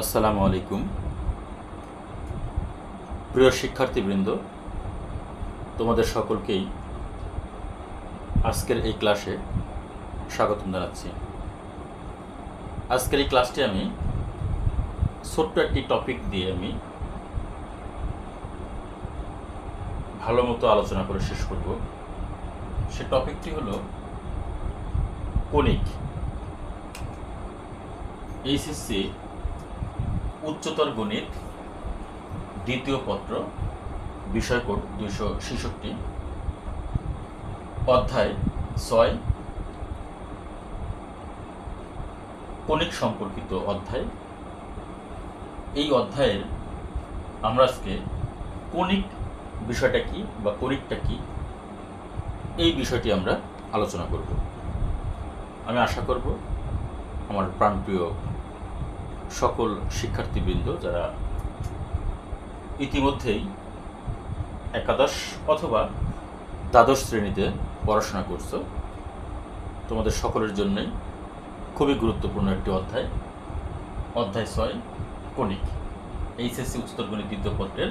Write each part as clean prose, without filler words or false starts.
আসসালামু আলাইকুম। প্রিয় শিক্ষার্থীবৃন্দ, তোমাদের সকলকেই আজকের এই ক্লাসে স্বাগতম জানাচ্ছি। আজকের এই ক্লাসটি আমি ছোট্ট একটি টপিক দিয়ে আমি ভালো মতো আলোচনা করে শেষ করব। সে টপিকটি হলো কণিক। এইচএসসি উচ্চতর গণিত দ্বিতীয় পত্র, বিষয় কোড 266, অধ্যায় 6, কণিক সম্পর্কিত অধ্যায়। এই অধ্যায়ের আমরা আজকে কণিক বিষয়টা কি বা কণিকটা কি এই বিষয়টি আমরা আলোচনা করব। আমি আশা করব আমার প্রাণপ্রিয় সকল শিক্ষার্থীবৃন্দ যারা ইতিমধ্যেই একাদশ অথবা দ্বাদশ শ্রেণীতে পড়াশোনা করছো, তোমাদের সকলের জন্যই খুবই গুরুত্বপূর্ণ একটি অধ্যায়, অধ্যায় 6 কণিক। এইচএসসি উচ্চতর গণিত দ্বিতীয় পত্রের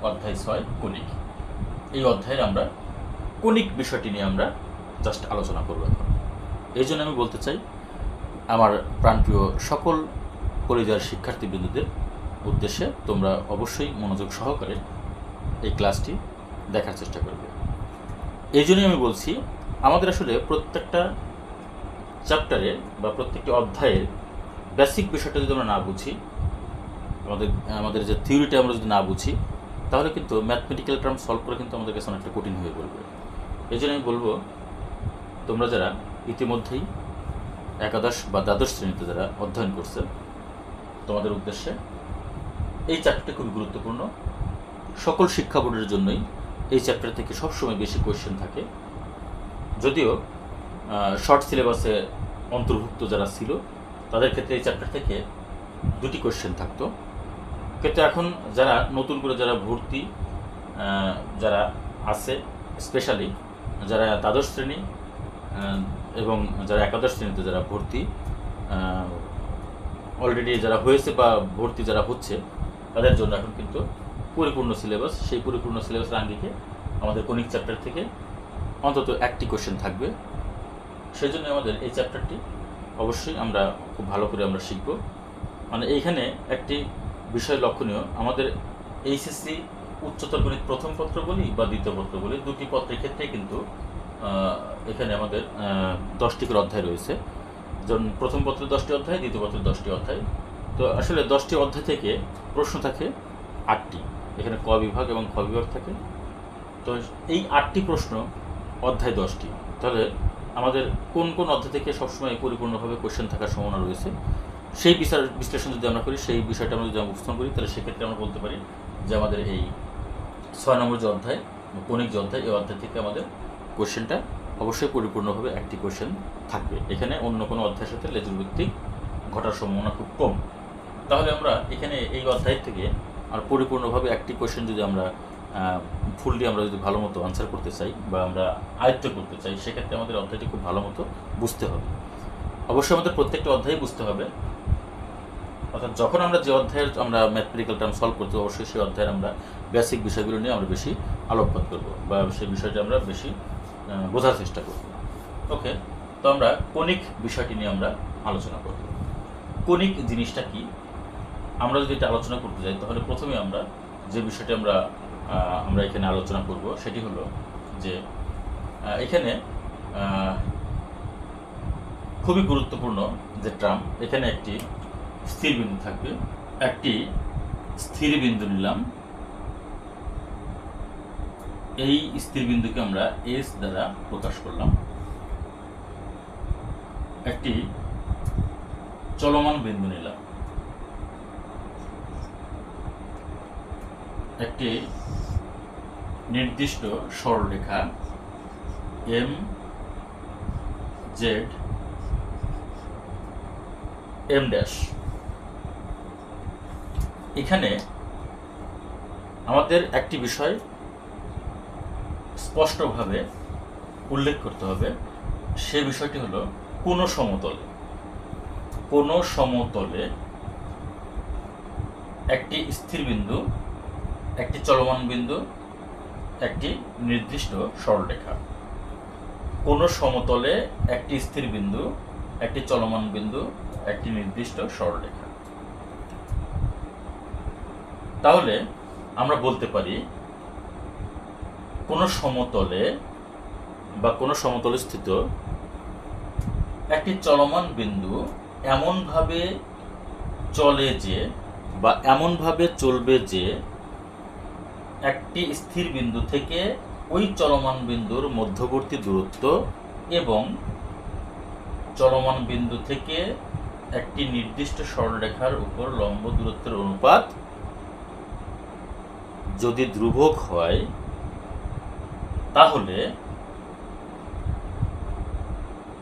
অধ্যায় 6 কণিক। এই অধ্যায়ের আমরা কণিক বিষয়টি নিয়ে আমরা জাস্ট আলোচনা করব এখন। এই জন্য আমি বলতে চাই আমার প্রাণপ্রিয় সকল কলেজের শিক্ষার্থীবৃন্দদের উদ্দেশ্যে তোমরা অবশ্যই মনোযোগ সহকারে এই ক্লাসটি দেখার চেষ্টা করবে। এই জন্যই আমি বলছি আমাদের আসলে প্রত্যেকটা চ্যাপ্টারে বা প্রত্যেকটি অধ্যায়ের বেসিক বিষয়টা যদি আমরা না বুঝি, আমাদের যে থিওরিটা আমরা যদি না বুঝি, তাহলে কিন্তু ম্যাথমেটিক্যাল টার্ম সলভ করে কিন্তু আমাদের কাছে অনেকটা কঠিন হয়ে পড়বে। এই জন্য আমি বলবো তোমরা যারা ইতিমধ্যেই একাদশ বা দ্বাদশ শ্রেণীতে যারা অধ্যয়ন করছে, তোমাদের উদ্দেশ্যে এই চ্যাপ্টারটি খুবই গুরুত্বপূর্ণ। সকল শিক্ষা বোর্ডের জন্যই এই চ্যাপ্টার থেকে সবসময় বেশি কোয়েশ্চেন থাকে। যদিও শর্ট সিলেবাসে অন্তর্ভুক্ত যারা ছিল তাদের ক্ষেত্রে এই চ্যাপ্টার থেকে 2টি কোয়েশ্চেন থাকতো, কিন্তু এখন যারা নতুন করে যারা ভর্তি যারা আছে, স্পেশালি যারা দ্বাদশ শ্রেণী এবং যারা একাদশ শ্রেণীতে যারা ভর্তি অলরেডি যারা হয়েছে বা ভর্তি যারা হচ্ছে, তাদের জন্য এখন কিন্তু পরিপূর্ণ সিলেবাস, সেই পরিপূর্ণ সিলেবাসের আঙ্গিকে আমাদের কণিক চ্যাপ্টার থেকে অন্তত একটি কোয়েশ্চেন থাকবে। সেই জন্য আমাদের এই চ্যাপ্টারটি অবশ্যই আমরা খুব ভালো করে আমরা শিখব। মানে এইখানে একটি বিষয় লক্ষণীয়, আমাদের এইচএসসি উচ্চতর গণিত প্রথম পত্র বলি বা দ্বিতীয় পত্র বলি, 2টি পত্রের ক্ষেত্রে কিন্তু এখানে আমাদের 10টি করে অধ্যায় রয়েছে। যেমন প্রথম পত্রের 10টি অধ্যায়, দ্বিতীয় পত্রের 10টি অধ্যায়। তো আসলে 10টি অধ্যায় থেকে প্রশ্ন থাকে 8টি, এখানে ক বিভাগ এবং খ বিভাগ থাকে। তো এই 8টি প্রশ্ন অধ্যায় 10টি, তাহলে আমাদের কোন কোন অধ্যায় থেকে সবসময় পরিপূর্ণভাবে কোয়েশ্চেন থাকার সম্ভাবনা রয়েছে, সেই বিশ্লেষণ যদি আমরা করি, সেই বিষয়টা আমরা যদি উপস্থাপন করি, তাহলে সেক্ষেত্রে আমরা বলতে পারি যে আমাদের এই 6 নম্বর যে অধ্যায় কণিক যে অধ্যায়, এই অধ্যায় থেকে আমাদের কোয়েশ্চেনটা অবশ্যই পরিপূর্ণভাবে একটি কোয়েশ্চেন থাকবে। এখানে অন্য কোনো অধ্যায়ের সাথে লেজুর ভিত্তিক ঘটার সম্ভাবনা খুব কম। তাহলে আমরা এখানে এই অধ্যায় থেকে আর পরিপূর্ণভাবে একটি কোয়েশ্চেন যদি আমরা ফুললি আমরা যদি ভালো মতো আনসার করতে চাই বা আমরা আয়ত্ত করতে চাই, সেক্ষেত্রে আমাদের অধ্যায়টি খুব ভালো মতো বুঝতে হবে। অবশ্যই আমাদের প্রত্যেকটা অধ্যায় বুঝতে হবে, অর্থাৎ যখন আমরা যে অধ্যায়ের আমরা ম্যাথমেটিক্যাল টার্ম সলভ করতে, অবশ্যই সেই অধ্যায়ের আমরা বেসিক বিষয়গুলো নিয়ে আমরা বেশি আলোকপাত করবো বা সেই বিষয়টা আমরা বেশি বোঝার চেষ্টা করব। ওকে, তো আমরা কণিক বিষয়টি নিয়ে আমরা আলোচনা করব। কণিক জিনিসটা কি আমরা যদি এটা আলোচনা করতে যাই, তাহলে প্রথমে আমরা যে বিষয়টি আমরা এখানে আলোচনা করব সেটি হলো যে এখানে খুবই গুরুত্বপূর্ণ যে টার্ম, এখানে একটি স্থির বিন্দু থাকবে। একটি স্থির বিন্দু নিলাম, এই স্থির বিন্দুকে আমরা এস দ্বারা প্রকাশ করলাম। একটি চলমান বিন্দু নিলাম, একটি নির্দিষ্ট সরলরেখা এম জেড এম ড্যাশ। এখানে আমাদের একটি বিষয় স্পষ্টভাবে উল্লেখ করতে হবে, সে বিষয়টি হলো কোনো সমতলে একটি স্থির বিন্দু, একটি চলমান বিন্দু, একটি নির্দিষ্ট সরলরেখা। কোন সমতলে একটি স্থির বিন্দু, একটি চলমান বিন্দু, একটি নির্দিষ্ট সরলরেখা। তাহলে আমরা বলতে পারি কোন সমতলে বা কোন সমতলে স্থিত একটি চলমান বিন্দু এমনভাবে চলে যে বা এমনভাবে চলবে যে একটি স্থির বিন্দু থেকে ওই চলমান বিন্দুর মধ্যবর্তী দূরত্ব এবং চলমান বিন্দু থেকে একটি নির্দিষ্ট সরলরেখার উপর লম্ব দূরত্বের অনুপাত যদি ধ্রুবক হয়, তাহলে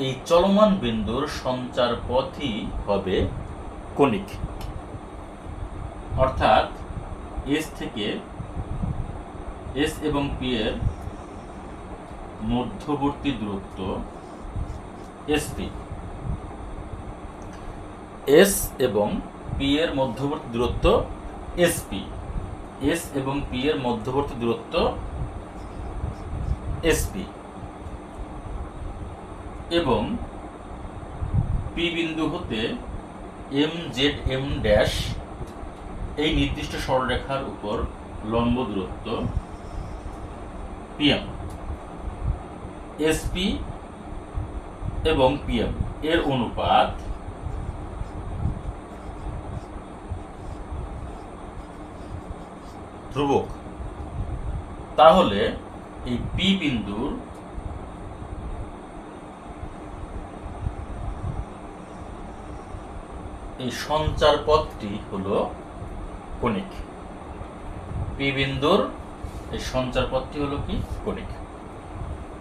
এই চলমান বিন্দুর সঞ্চার পথই হবে কনিক। অর্থাৎ এস এবং পি এর মধ্যবর্তী দূরত্ব এসপি, এস এবং পি এর মধ্যবর্তী দূরত্ব এসপি, এস এবং পি এর মধ্যবর্তী দূরত্ব এসপি, এবং পি বিন্দু হতে এম জেড এম ড্যাশ এই নির্দিষ্ট সরলরেখার উপর লম্ব দূরত্ব পিএম। এসপি এবং পিএম এর অনুপাত ধ্রুবক। তাহলে এই পি বিন্দুর এই সঞ্চার পথটি হলো কনিক। পি বিন্দুর এই সঞ্চার পথটি হলো কি? কনিক।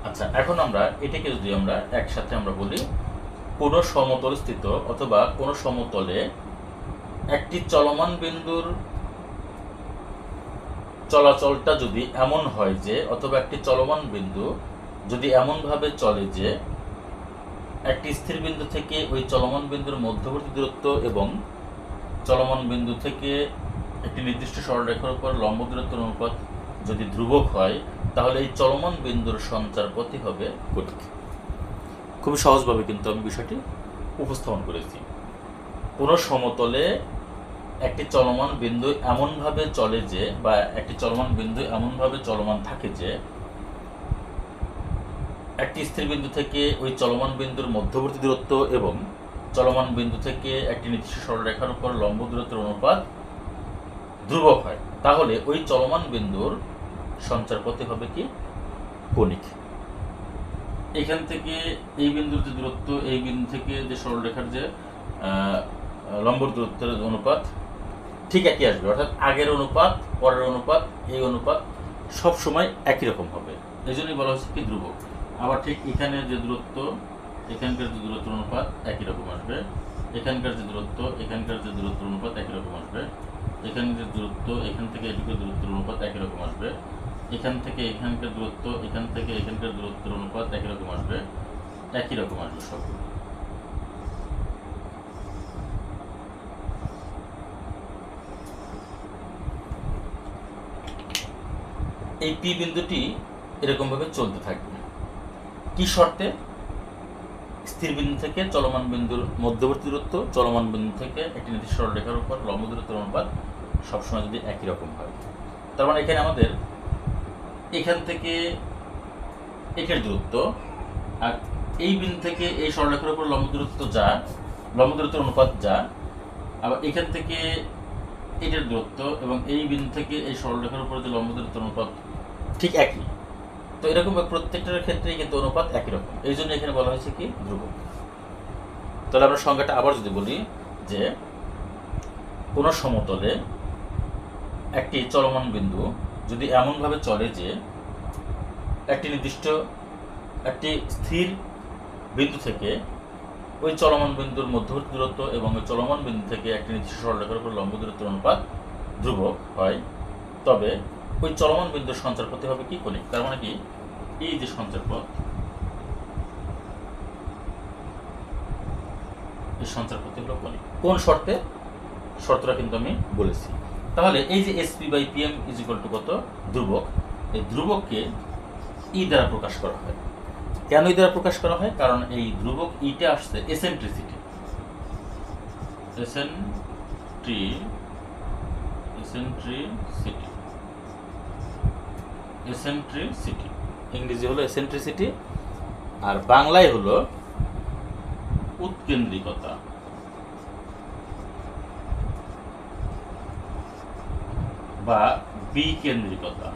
আচ্ছা, এখন আমরা এটাকে যদি আমরা একসাথে আমরা বলি, কোন সমতল স্থিত অথবা কোন সমতলে একটি চলমান বিন্দুর চলাচলটা যদি এমন হয় যে, অথবা একটি চলমান বিন্দু যদি এমন ভাবে চলে যে একটি স্থির বিন্দু থেকে ওই চলমান বিন্দুর মধ্যবর্তী দূরত্ব এবং চলমান বিন্দু থেকে একটি নির্দিষ্ট সরলরেখার উপর লম্ব দূরত্বের অনুপাত যদি ধ্রুবক হয়, তাহলে এই চলমান বিন্দুর সঞ্চার পথই হবে কনিক। খুবই সহজভাবে কিন্তু আমি বিষয়টি উপস্থাপন করেছি। কোন সমতলে একটি চলমান বিন্দু এমনভাবে চলে যে, বা একটি চলমান বিন্দু এমনভাবে চলমান থাকে যে একটি স্থির বিন্দু থেকে ওই চলমান বিন্দুর মধ্যবর্তী দূরত্ব এবং চলমান বিন্দু থেকে একটি নির্দিষ্ট সরলরেখার উপর লম্ব দূরত্বের অনুপাত ধ্রুবক হয়, তাহলে ওই চলমান বিন্দুর সঞ্চার পথে হবে কি? কনিক। এখান থেকে এই বিন্দুর যে দূরত্ব, এই বিন্দু থেকে যে সরলরেখার যে লম্ব দূরত্বের অনুপাত ঠিক একই আসবে। অর্থাৎ আগের অনুপাত, পরের অনুপাত, এই অনুপাত সব সময় একই রকম হবে। এই জন্যই বলা হচ্ছে কি? ধ্রুবক। আবার ঠিক এখানের যে দূরত্ব, এখানকার যে দূরত্বের অনুপাত একই রকম আসবে। এখানকার যে দূরত্ব, এখানকার যে দূরত্বের অনুপাত একই রকম আসবে। এখানে যে দূরত্ব, এখান থেকে এদিকে দূরত্বের অনুপাত একই রকম আসবে। এখান থেকে এখানকার দূরত্ব, এখান থেকে এখানকার দূরত্বের অনুপাত একই রকম আসবে। একই রকম আসবে সবগুলো। এই পি বিন্দুটি এরকম ভাবে চলতে থাকবে। কি শর্তে? স্থির বিন্দু থেকে চলমান বিন্দুর মধ্যবর্তী দূরত্ব, চলমান বিন্দু থেকে একটি নির্দিষ্ট সরলরেখার উপর লম্ব দূরত্বের অনুপাত সবসময় যদি একই রকম হয়, তার মানে এখানে আমাদের এখান থেকে এটার দূরত্ব আর এই বিন্দু থেকে এই সরলরেখার উপর লম্ব দূরত্ব যা, লম্ব দূরত্বের অনুপাত যা, আবার এখান থেকে এটার দূরত্ব এবং এই বিন্দু থেকে এই সরলরেখার উপর যে লম্ব দূরত্বের অনুপাত ঠিক একই। তো এরকম প্রত্যেকটার ক্ষেত্রেই কিন্তু অনুপাত একই রকম। এই জন্য এখানে বলা হয়েছে কি? ধ্রুবক। তাহলে আমরা সংজ্ঞাটা আবার যদি বলি যে, কোন সমতলে একটি চলমান বিন্দু যদি এমনভাবে চলে যে একটি নির্দিষ্ট একটি স্থির বিন্দু থেকে ওই চলমান বিন্দুর মধ্যবর্তী দূরত্ব এবং ওই চলমান বিন্দু থেকে একটি নির্দিষ্ট সরলরেখার উপর লম্ব দূরত্বের অনুপাত ধ্রুবক হয়, তবে ওই চলমান বিন্দুর সঞ্চার পথে হবে কি? কনিক। তার মানে কি? এই যে সঞ্চার পথ, এই সঞ্চার পথে হলো কনিক। কোন শর্তে? শর্তটা কিন্তু আমি বলেছি। তাহলে এই যে SP by PM is equal to কত, ধ্রুবক, এই ধ্রুবককে ই দ্বারা প্রকাশ করা হয়। কেন ই দ্বারা প্রকাশ করা হয়? কারণ এই ধ্রুবক ইটা আসছে এসেন্ট্রিসিটি, এসেন্ট্রিসিটি ইংরেজি হলো এসেন্ট্রিসিটি, আর বাংলায় হলো উৎকেন্দ্রিকতা বা বিকেন্দ্রিকতা।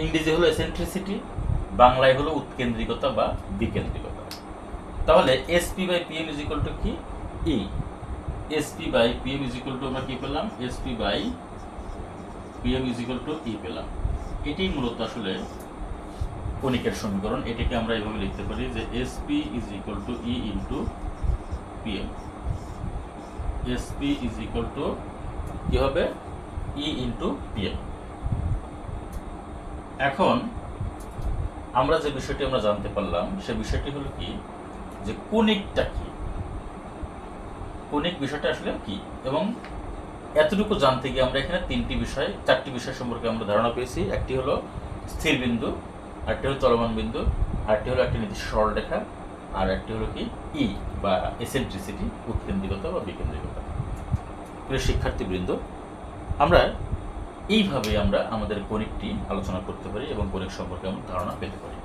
ইংরেজি হলো এসেন্ট্রিসিটি, বাংলায় হলো উৎকেন্দ্রিকতা বা বিকেন্দ্রিকতা। তাহলে SP by PM is equal to কি, E. SP by PM is equal to আমরা কি পেলাম, SP by PM is equal to E পেলাম। এটাই মূলত আসলে কণিকের সমীকরণ। এটাকে আমরা এইভাবে লিখতে পারি যে SP is equal to E into PM. SP is equal to কি হবে, ই ইন্টু পিএম। এখন আমরা যে বিষয়টি আমরা জানতে পারলাম সে বিষয়টি হলো কি, যে কণিকটা কি, কণিক বিষয়টা আসলে কি। এবং এতটুকু জানতে গিয়ে আমরা এখানে চারটি বিষয় সম্পর্কে আমরা ধারণা পেয়েছি। একটি হলো স্থির বিন্দু, আরেকটি হলো চলমান বিন্দু, আরেকটি হলো একটি নির্দিষ্ট সরলরেখা, আর একটি হলো কি ই বা এসেন্ট্রিসিটি, উৎকেন্দ্রিকতা বা বিকেন্দ্রিকতা। প্রিয় শিক্ষার্থীবৃন্দ, আমরা এইভাবে আমরা আমাদের কণিকটি আলোচনা করতে পারি এবং কণিক সম্পর্কে আমরা ধারণা পেতে পারি।